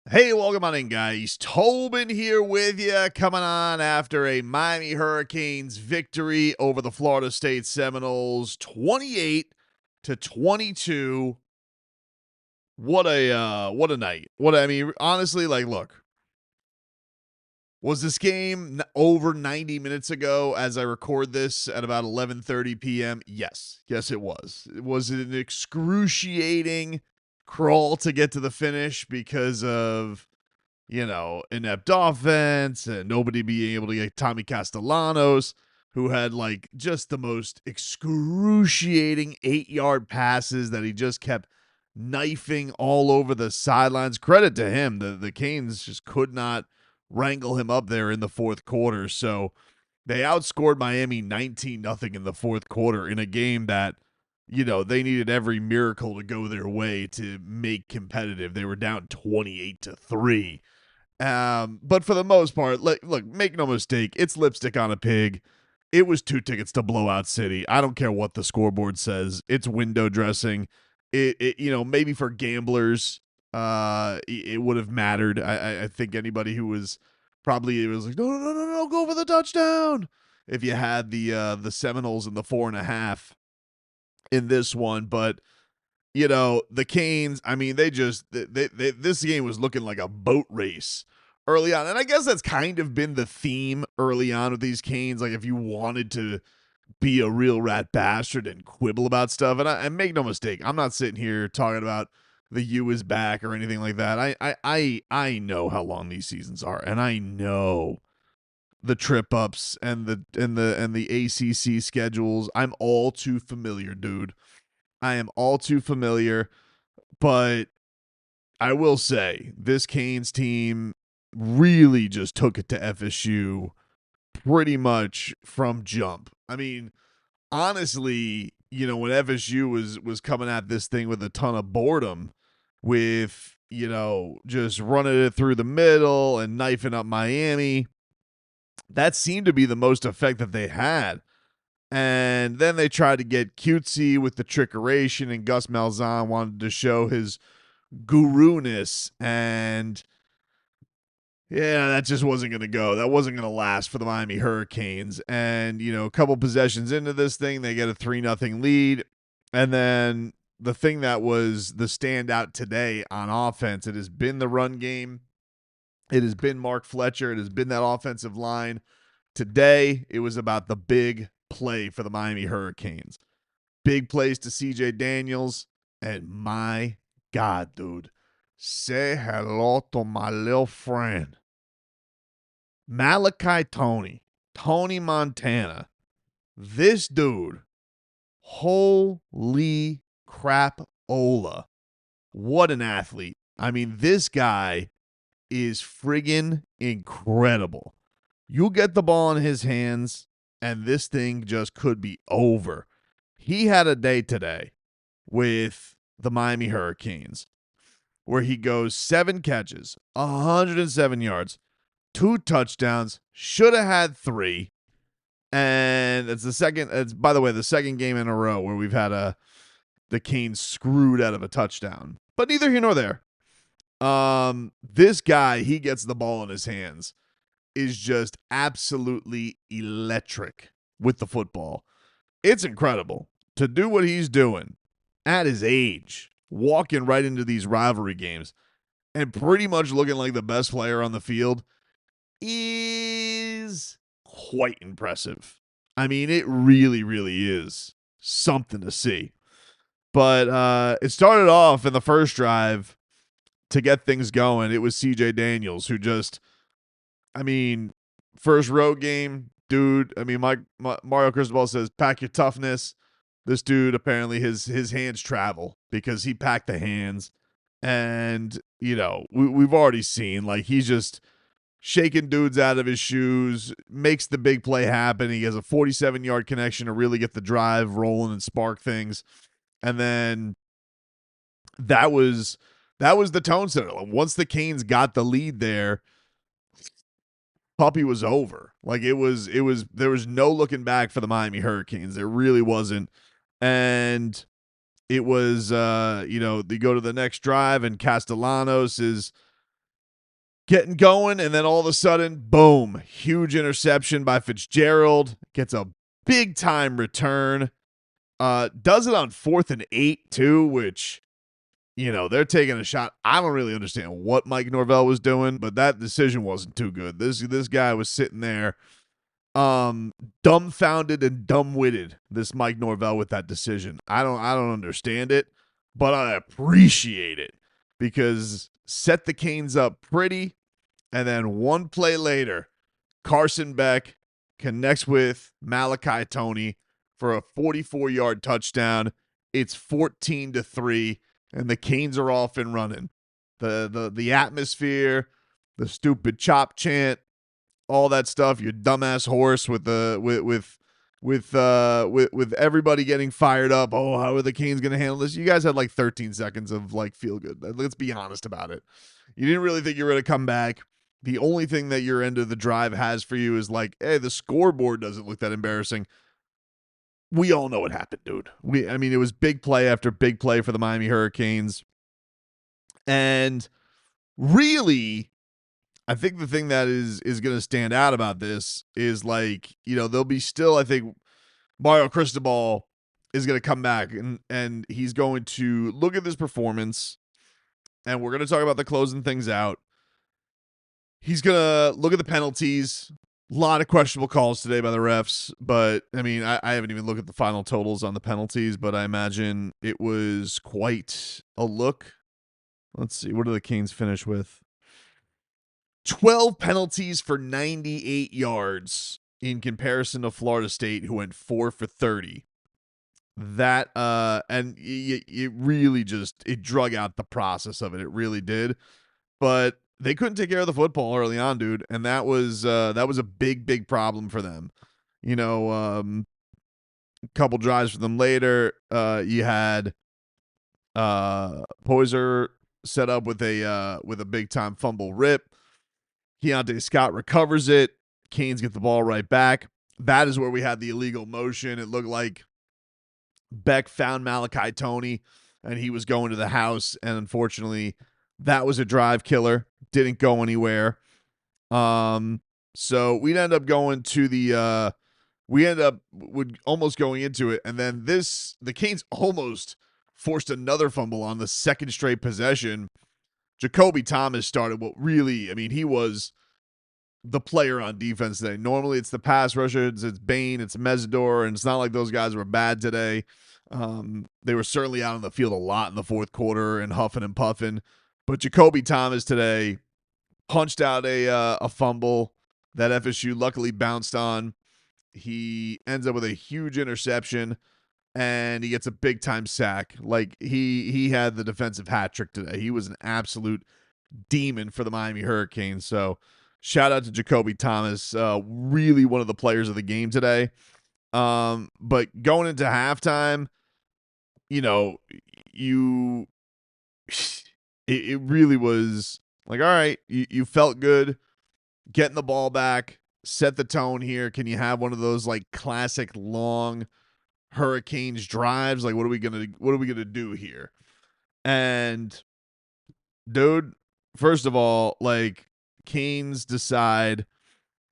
Hey, welcome on in, guys. Tobin here with you, coming on after a Miami Hurricanes victory over the Florida State Seminoles, 28-22. What a night. Honestly, look, was this game over 90 minutes ago as I record this at about 11:30 p.m.? Yes. Yes, it was. Was it an excruciating crawl to get to the finish because of inept offense and nobody being able to get Tommy Castellanos, who had just the most excruciating 8-yard passes that he just kept knifing all over the sidelines. Credit to him. The Canes just could not wrangle him up there in the fourth quarter. So they outscored Miami 19-0 in the fourth quarter in a game that they needed every miracle to go their way to make competitive. They were down 28-3. But for the most part, look, make no mistake, it's lipstick on a pig. It was 2 tickets to Blowout City. I don't care what the scoreboard says. It's window dressing. Maybe for gamblers, it would have mattered. I think anybody who was it was like, no, go for the touchdown. If you had the Seminoles in the 4.5 in this one, but the Canes, this game was looking like a boat race early on. And I guess that's kind of been the theme early on with these Canes. Like, if you wanted to be a real rat bastard and quibble about stuff, and make no mistake, I'm not sitting here talking about the U is back or anything like that. I know how long these seasons are, and I know the trip ups and the ACC schedules. I'm all too familiar, dude. I am all too familiar, but I will say this Canes team really just took it to FSU pretty much from jump. I mean, honestly, when FSU was coming at this thing with a ton of boredom, with just running it through the middle and knifing up Miami, that seemed to be the most effect that they had. And then they tried to get cutesy with the trickeration, and Gus Malzahn wanted to show his guru-ness, and yeah, that just wasn't going to go. That wasn't going to last for the Miami Hurricanes. And, a couple possessions into this thing, they get a 3-0 lead. And then the thing that was the standout today on offense, it has been the run game. It has been Mark Fletcher. It has been that offensive line. Today, it was about the big play for the Miami Hurricanes. Big plays to C.J. Daniels. And my God, dude, say hello to my little friend. Malachi Toney, Tony Montana. This dude, holy crap, Ola. What an athlete. I mean, this guy is friggin' incredible. You get the ball in his hands, and this thing just could be over. He had a day today with the Miami Hurricanes where he goes 7 catches, 107 yards, 2 touchdowns, should have had 3. And it's by the way, the second game in a row where we've had the Canes screwed out of a touchdown. But neither here nor there. This guy, he gets the ball in his hands, is just absolutely electric with the football. It's incredible to do what he's doing at his age, walking right into these rivalry games and pretty much looking like the best player on the field is quite impressive. I mean, it really, really is something to see. But it started off in the first drive to get things going. It was C.J. Daniels who just, first road game, dude. Mario Cristobal says, pack your toughness. This dude, apparently his hands travel because he packed the hands. And, we've already seen, he's just shaking dudes out of his shoes, makes the big play happen. He has a 47-yard connection to really get the drive rolling and spark things. And then that was the tone setter. Once the Canes got the lead there, puppy was over. There was no looking back for the Miami Hurricanes. There really wasn't. And it was, they go to the next drive, and Castellanos is getting going, and then all of a sudden, boom, huge interception by Fitzgerald. Gets a big-time return. Does it on 4th and 8, too, which, they're taking a shot. I don't really understand what Mike Norvell was doing, but that decision wasn't too good. This guy was sitting there dumbfounded and dumb-witted, this Mike Norvell, with that decision. I don't understand it, but I appreciate it, because set the Canes up pretty, and then one play later, Carson Beck connects with Malachi Toney for a 44-yard touchdown. It's 14-3, and the Canes are off and running. The atmosphere, the stupid chop chant, all that stuff, your dumbass horse with everybody getting fired up. Oh, how are the Canes going to handle this? You guys had like 13 seconds of like feel good. Let's be honest about it. You didn't really think you were going to come back. The only thing that your end of the drive has for you is like, hey, the scoreboard doesn't look that embarrassing. We all know what happened, dude. It was big play after big play for the Miami Hurricanes. And really, I think the thing that is going to stand out about this is, like, there'll be still, I think, Mario Cristobal is going to come back, and he's going to look at this performance, and we're going to talk about the closing things out. He's going to look at the penalties. A lot of questionable calls today by the refs, but, I haven't even looked at the final totals on the penalties, but I imagine it was quite a look. Let's see. What do the Canes finish with? 12 penalties for 98 yards in comparison to Florida State, who went 4 for 30. That, and it really it drug out the process of it. It really did. But they couldn't take care of the football early on, dude. And that was a big, big problem for them. A couple drives for them later, you had Poyser set up with a big time fumble rip. Keontae Scott recovers it. Canes get the ball right back. That is where we had the illegal motion. It looked like Beck found Malachi Toney, and he was going to the house, and unfortunately, that was a drive killer. Didn't go anywhere. So we'd end up going to the almost going into it, and then the Canes almost forced another fumble on the second straight possession. Jakobe Thomas started what really, he was the player on defense today. Normally it's the pass rushers, it's Bain, it's Mesidor, and it's not like those guys were bad today. They were certainly out on the field a lot in the fourth quarter and huffing and puffing. But Jakobe Thomas today punched out a fumble that FSU luckily bounced on. He ends up with a huge interception, and he gets a big-time sack. Like, he had the defensive hat trick today. He was an absolute demon for the Miami Hurricanes. So, shout out to Jakobe Thomas, really one of the players of the game today. But going into halftime, it really was like, all right, you felt good getting the ball back, set the tone here. Can you have one of those like classic long Hurricanes drives? Like, what are we gonna do here? And dude, first of all, like, Canes decide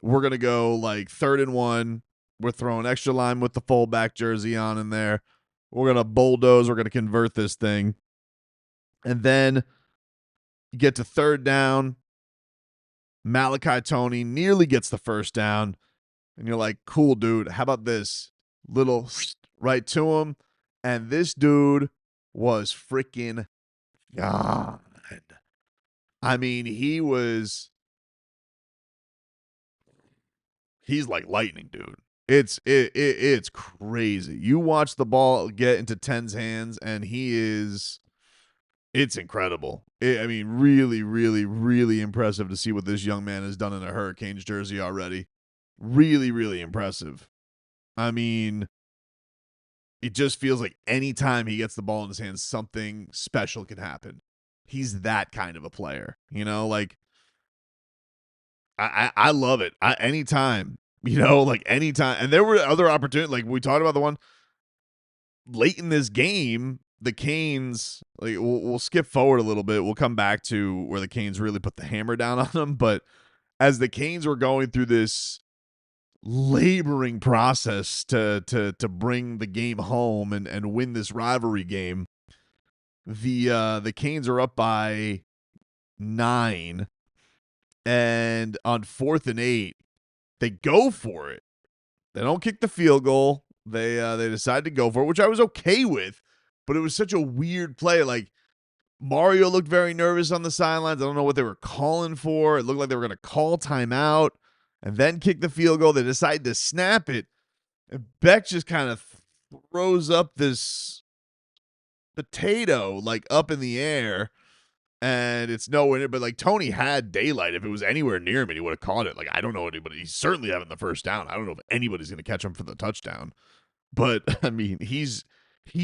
we're gonna go like 3rd and 1. We're throwing extra line with the fullback jersey on in there. We're gonna bulldoze. We're gonna convert this thing, and then you get to 3rd down. Malachi Toney nearly gets the first down, and you're like, cool, dude. How about this? Little right to him, and this dude was freaking God. He's like lightning, dude. It's crazy. You watch the ball get into 10's hands, and it's incredible. Really, really, really impressive to see what this young man has done in a Hurricanes jersey already. Really, really impressive. It just feels like anytime he gets the ball in his hands, something special can happen. He's that kind of a player, like, I love it. Anytime, anytime. And there were other opportunities. Like, we talked about the one late in this game the Canes, like we'll skip forward a little bit. We'll come back to where the Canes really put the hammer down on them. But as the Canes were going through this laboring process to bring the game home and win this rivalry game, the Canes are up by 9, and on 4th and 8, they go for it. They don't kick the field goal. They decide to go for it, which I was okay with, but it was such a weird play. Like, Mario looked very nervous on the sidelines. I don't know what they were calling for. It looked like they were going to call timeout and then kick the field goal. They decide to snap it, and Beck just kind of throws up this potato like up in the air, and it's nowhere near. But like, Toney had daylight. If it was anywhere near him, he would have caught it. Like, I don't know anybody. He's certainly having the first down. I don't know if anybody's going to catch him for the touchdown. But I mean, he's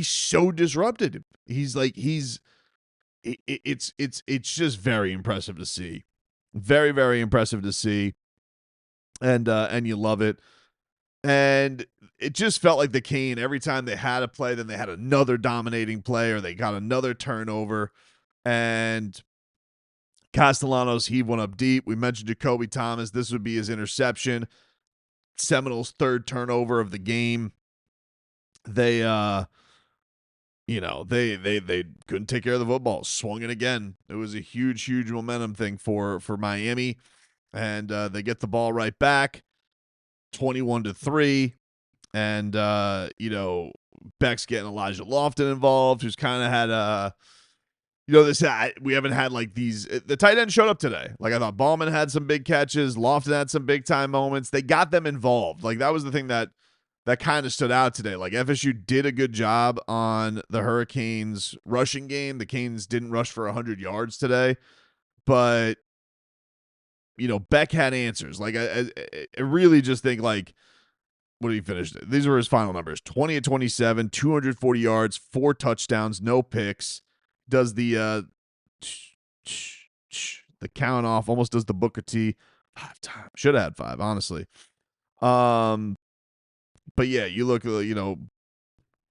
so disrupted. It's just very impressive to see. Very, very impressive to see. And you love it. And it just felt like the Cane, every time they had a play, then they had another dominating play, or they got another turnover. And Castellanos heaved one up deep. We mentioned Jakobe Thomas. This would be his interception. Seminoles' third turnover of the game. They they couldn't take care of the football. Swung it again. It was a huge, huge momentum thing for Miami. And they get the ball right back, 21-3. And, Beck's getting Elijah Lofton involved, who's kind of had we haven't had like these. The tight end showed up today. Like, I thought Ballman had some big catches. Lofton had some big time moments. They got them involved. Like, that was the thing that kind of stood out today. Like, FSU did a good job on the Hurricanes rushing game. The Canes didn't rush for 100 yards today, but Beck had answers. Like, I really just think, like, what did he finish? These were his final numbers: 20-27, 240 yards, 4 touchdowns, no picks. Does the count off, almost does the Booker T 5 times. Should have had 5, honestly. But yeah, you look,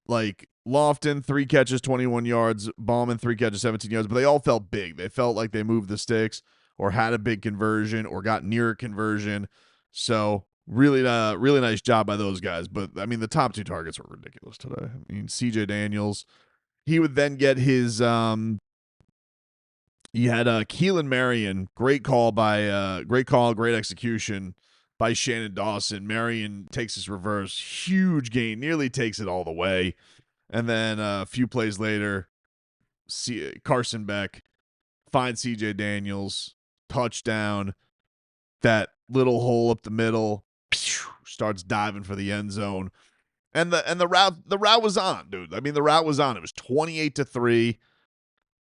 like Lofton, 3 catches, 21 yards. Ballman, 3 catches, 17 yards. But they all felt big. They felt like they moved the sticks or had a big conversion or got near a conversion. So really nice job by those guys. But, I mean, the top 2 targets were ridiculous today. I mean, CJ Daniels, he would then get his he had Keelan Marion. Great call, great execution by Shannon Dawson. Marion takes his reverse, huge gain, nearly takes it all the way. And then a few plays later, Carson Beck finds CJ Daniels, touchdown, that little hole up the middle, starts diving for the end zone. And the route was on, dude. I mean, the route was on. It was 28-3.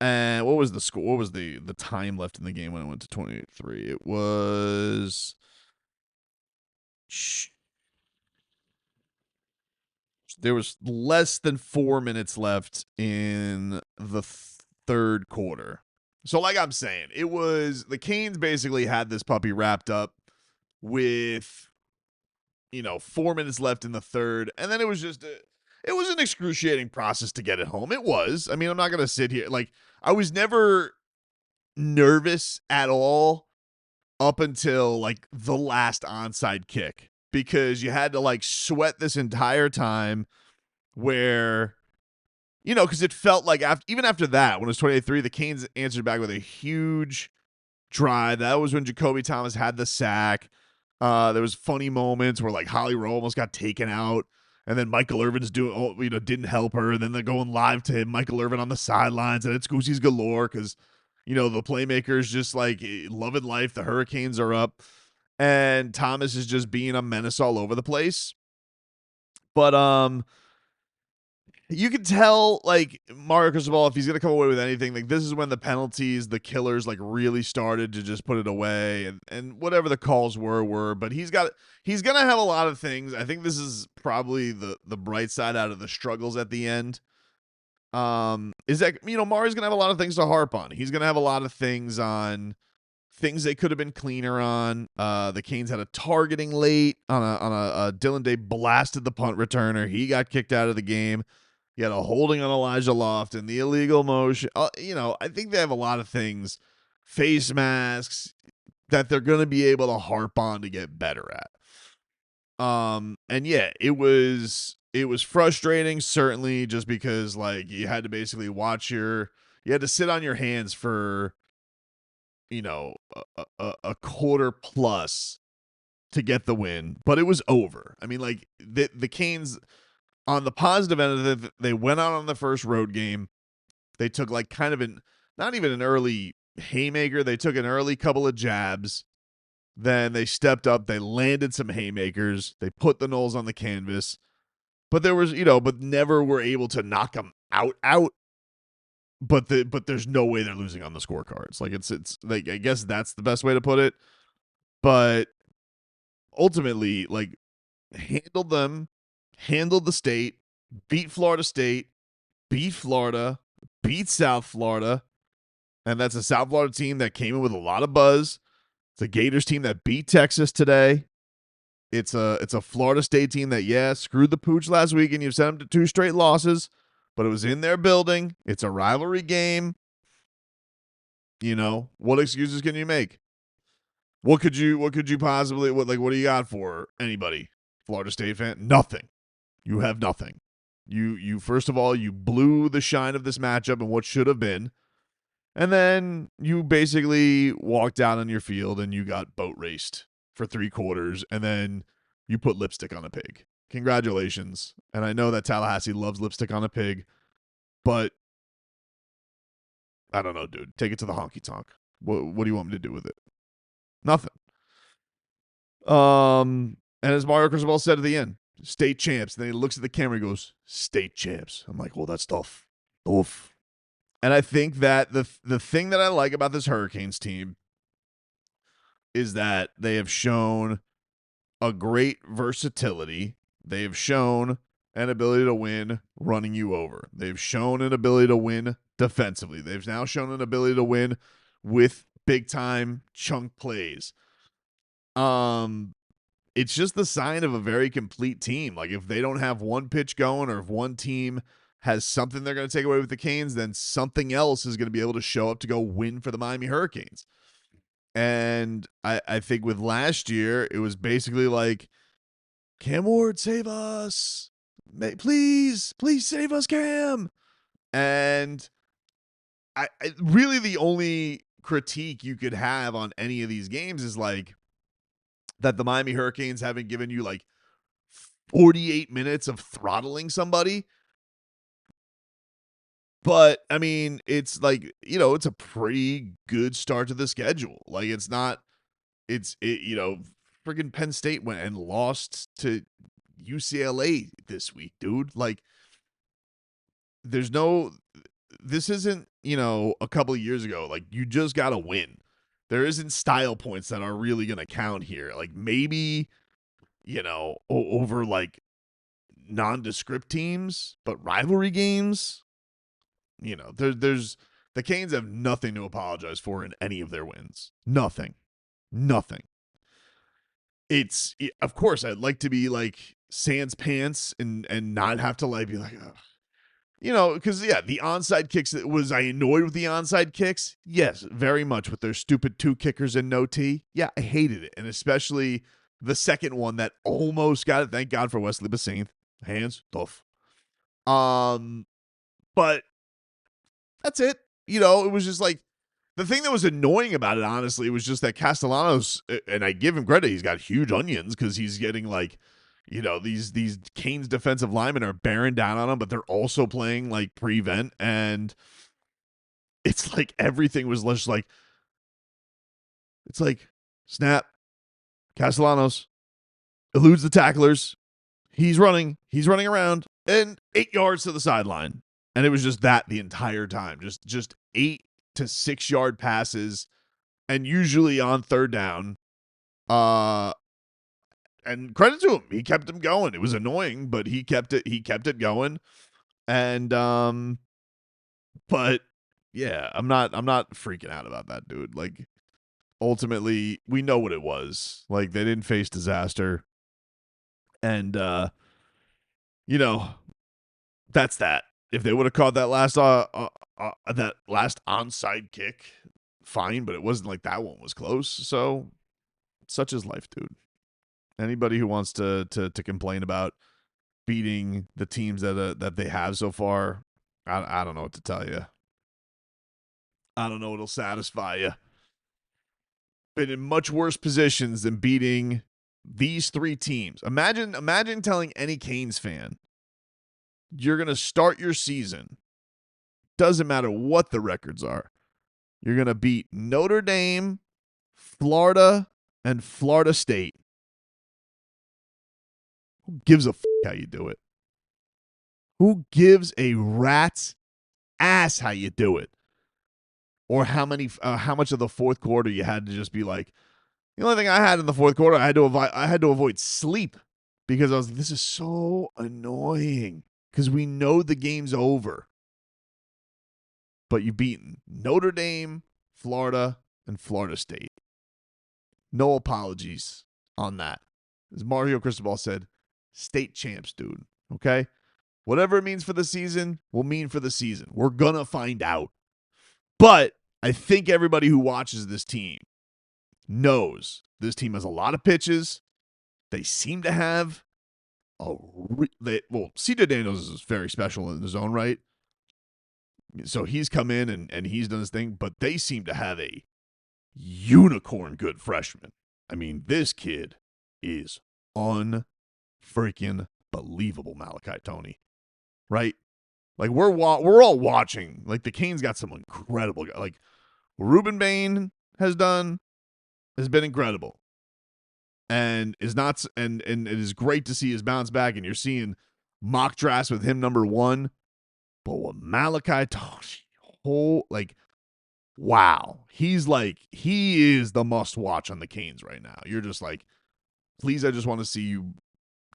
And what was the score? What was the time left in the game when it went to 28-3? It was there was less than 4 minutes left in the third quarter. So, like I'm saying, it was the Canes basically had this puppy wrapped up with 4 minutes left in the third, and then it was just it was an excruciating process to get it home. It was. I mean, I'm not going to sit here. Like, I was never nervous at all up until, like, the last onside kick, because you had to, like, sweat this entire time where, because it felt like even after that, when it was 28-3, the Canes answered back with a huge drive. That was when Jakobe Thomas had the sack. There was funny moments where, like, Holly Rowe almost got taken out, and then Michael Irvin's didn't help her, and then they're going live to him, Michael Irvin on the sidelines, and it's Goosey's galore because, the playmakers just, like, loving life. The Hurricanes are up, and Thomas is just being a menace all over the place. But you can tell, like, Mario Cristobal, if he's going to come away with anything, like, this is when the penalties, the killers, like, really started to just put it away, and whatever the calls were, but he's going to have a lot of things. I think this is probably the bright side out of the struggles at the end. Is that, Mario's going to have a lot of things to harp on. He's going to have a lot of things on things they could have been cleaner on. The Canes had a targeting late on a Dylan Day blasted the punt returner. He got kicked out of the game. You had a holding on Elijah Loft and the illegal motion. I think they have a lot of things, face masks, that they're going to be able to harp on to get better at. And yeah, it was frustrating, certainly, just because like you had to basically you had to sit on your hands for a quarter plus to get the win, but it was over. I mean, like the Canes, on the positive end of it, they went out on the first road game. They took like kind of not even an early haymaker. They took an early couple of jabs. Then they stepped up. They landed some haymakers. They put the Noles on the canvas. But there was, but never were able to knock them out. But there's no way they're losing on the scorecards. Like it's like, I guess that's the best way to put it. But ultimately, like, handled them, handled the state, beat Florida State, beat Florida, beat South Florida. And that's a South Florida team that came in with a lot of buzz. It's a Gators team that beat Texas today. It's a Florida State team that, screwed the pooch last week, and you've sent them to 2 straight losses, but it was in their building. It's a rivalry game. What excuses can you make? What could you possibly, what do you got for anybody? Florida State fan? Nothing. You have nothing. You first of all, you blew the shine of this matchup and what should have been. And then you basically walked out on your field and you got boat raced for 3 quarters, and then you put lipstick on a pig. Congratulations. And I know that Tallahassee loves lipstick on a pig, but I don't know, dude. Take it to the honky tonk. What do you want me to do with it? Nothing. And as Mario Cristobal said at the end, state champs. And then he looks at the camera and goes, state champs. I'm like, well, that's tough. Oof. And I think that the thing that I like about this Hurricanes team is that they have shown a great versatility. They have shown an ability to win running you over. They've shown an ability to win defensively. They've now shown an ability to win with big-time chunk plays. It's just the sign of a very complete team. Like, if they don't have one pitch going, or if one team has something they're going to take away with the Canes, then something else is going to be able to show up to go win for the Miami Hurricanes. And I think with last year, it was basically like, Cam Ward, save us. Please save us, Cam. And I really, the only critique you could have on any of these games is like that the Miami Hurricanes haven't given you like 48 minutes of throttling somebody. But I mean, it's like, it's a pretty good start to the schedule. Like, freaking Penn State went and lost to UCLA this week, dude. Like, this isn't, a couple of years ago. Like, you just got to win. There isn't style points that are really going to count here. Like, maybe, over like nondescript teams, but rivalry games, there's the Canes have nothing to apologize for in any of their wins. Nothing. Of course, I'd like to be like sans pants and not have to like be like, ugh. Because the onside kicks. Was I annoyed with the onside kicks? Yes, very much, with their stupid 2 kickers and no tee. Yeah, I hated it, and especially the second one that almost got it. Thank God for Wesley Bassine. Hands tough. But that's it. It was just like, the thing that was annoying about it, honestly, was just that Castellanos, and I give him credit, he's got huge onions because he's getting like, these Canes defensive linemen are bearing down on him, but they're also playing like prevent, and it's like everything was just like, it's like, snap, Castellanos eludes the tacklers, he's running around, and 8 yards to the sideline. And it was just that the entire time, just 8 to 6 yard passes, and usually on third down. And credit to him, he kept them going. It was annoying, but he kept it going. And but yeah, I'm not freaking out about that, dude. Like, ultimately, we know what it was. Like, they didn't face disaster. And That's that. If they would have caught that last onside kick, fine, but it wasn't like that one was close. So such is life, dude. Anybody who wants to complain about beating the teams that they have so far, I don't know what to tell you. I don't know what'll satisfy you. Been in much worse positions than beating these three teams. Imagine telling any Canes fan you're going to start your season, doesn't matter what the records are, you're going to beat Notre Dame, Florida, and Florida State. Who gives a f*** how you do it? Who gives a rat's ass how you do it? Or how much of the fourth quarter you had to just be like, the only thing I had in the fourth quarter, I had to avoid sleep because I was like, this is so annoying because we know the game's over. But you've beaten Notre Dame, Florida, and Florida State. No apologies on that. As Mario Cristobal said, state champs, dude. Okay? Whatever it means for the season will mean for the season. We're going to find out. But I think everybody who watches this team knows this team has a lot of pitches. They seem to have CJ Daniels is very special in his own right. So he's come in and he's done his thing, but they seem to have a unicorn good freshman. I mean, this kid is unfreaking believable, Malachi Toney. Right? Like we're all watching. Like the Canes got some incredible guys. Like Ruben Bain has been incredible. And is not and it is great to see his bounce back, and you're seeing mock drafts with him number 1. But with Malachi Toney, wow. He is the must watch on the Canes right now. You're just like, please, I just want to see you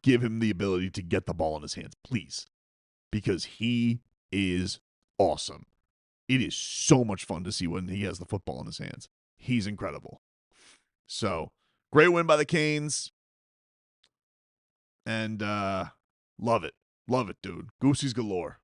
give him the ability to get the ball in his hands, please. Because he is awesome. It is so much fun to see when he has the football in his hands. He's incredible. So, great win by the Canes. And love it. Love it, dude. Goosies galore.